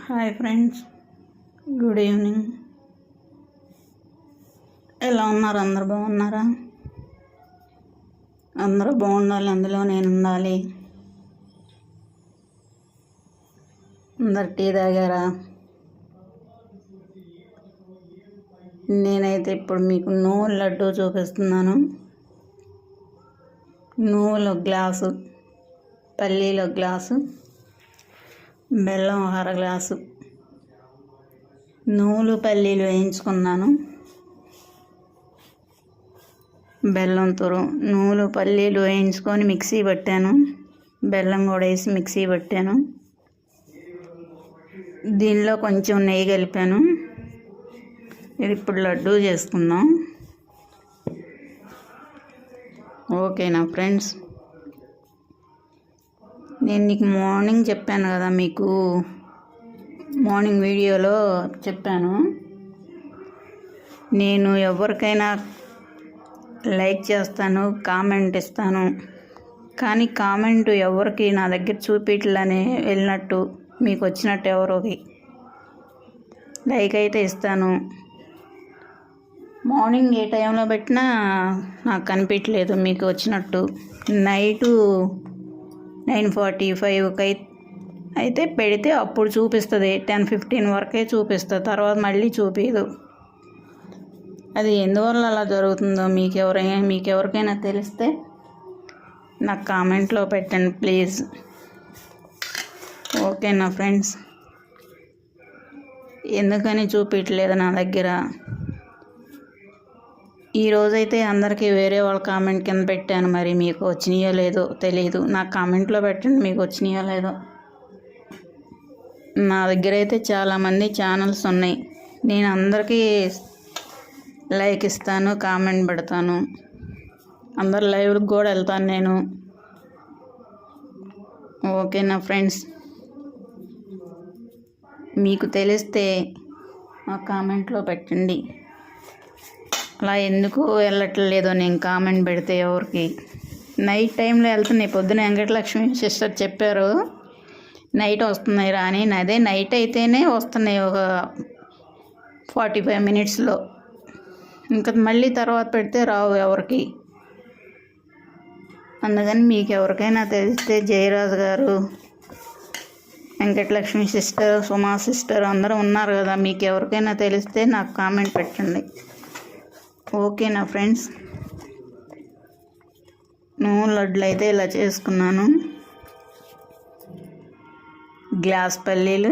Hi friends, good evening. ఎలా ఉన్నారు? అందరు బాగున్నారా? అందరూ బాగుండాలి, అందులో నేను ఉండాలి. అందరు టీ తాగారా? నేనైతే ఇప్పుడు మీకు నువ్వుల లడ్డు చూపిస్తున్నాను. నువ్వులు గ్లాసు, పల్లీలు గ్లాసు, బెల్లం అర గ్లాసు. నువ్వులు పల్లీలు వేయించుకున్నాను. బెల్లం తురుము, నువ్వులు పల్లీలు వేయించుకొని మిక్సీ పట్టాను. బెల్లం కూడా వేసి మిక్సీ పట్టాను. దీనిలో కొంచెం నెయ్యి కలిపాను. ఇది ఇప్పుడు లడ్డూ చేసుకుందాం. ఓకేనా ఫ్రెండ్స్? నేను నీకు మార్నింగ్ చెప్పాను కదా, మీకు మార్నింగ్ వీడియోలో చెప్పాను, నేను ఎవరికైనా లైక్ చేస్తాను, కామెంట్ ఇస్తాను, కానీ కామెంట్ ఎవరికి నా దగ్గర చూపిట్లని వెళ్ళినట్టు మీకు వచ్చినట్టు ఎవరికి లైక్ అయితే ఇస్తాను. మార్నింగ్ ఏ టైంలో పెట్టినా నాకు కనిపించలేదు మీకు వచ్చినట్టు. నైటు 9:45కి అయితే పెడితే అప్పుడు చూపిస్తుంది. 10:15 వరకే చూపిస్తుంది, తర్వాత మళ్ళీ చూపించదు. అది ఎందువల్ల అలా జరుగుతుందో మీకు ఎవరికైనా తెలిస్తే నాకు కామెంట్లో పెట్టండి ప్లీజ్. ఓకేనా ఫ్రెండ్స్? ఎందుకని చూపించలేదు నా దగ్గర. ఈరోజైతే అందరికీ వేరే వాళ్ళ కామెంట్ కింద పెట్టాను, మరి మీకు వచ్చినాయో లేదో తెలియదు. నాకు కామెంట్లో పెట్టండి మీకు వచ్చినాయో లేదో. నా దగ్గర అయితే చాలామంది ఛానల్స్ ఉన్నాయి. నేను అందరికీ లైక్ ఇస్తాను, కామెంట్ పెడతాను, అందరు లైవ్కి కూడా వెళ్తాను నేను. ఓకేనా ఫ్రెండ్స్? మీకు తెలిస్తే మా కామెంట్లో పెట్టండి. అలా ఎందుకు వెళ్ళట్లేదో నేను కామెంట్ పెడితే ఎవరికి. నైట్ టైంలో వెళ్తున్నాయి. పొద్దున వెంకటలక్ష్మి సిస్టర్ చెప్పారు నైట్ వస్తున్నాయి రా అని. అదే నైట్ అయితేనే వస్తున్నాయి, ఒక 45 మినిట్స్లో. ఇంకా మళ్ళీ తర్వాత పెడితే రావు ఎవరికి. అందుకని మీకు ఎవరికైనా తెలిస్తే జయరాజు గారు, వెంకటలక్ష్మి సిస్టర్, సుమా సిస్టర్ అందరూ ఉన్నారు కదా, మీకు ఎవరికైనా తెలిస్తే నాకు కామెంట్ పెట్టండి. ఓకేనా ఫ్రెండ్స్? నువ్వు లడ్లు అయితే ఇలా చేసుకున్నాను. గ్లాస్ పల్లీలు,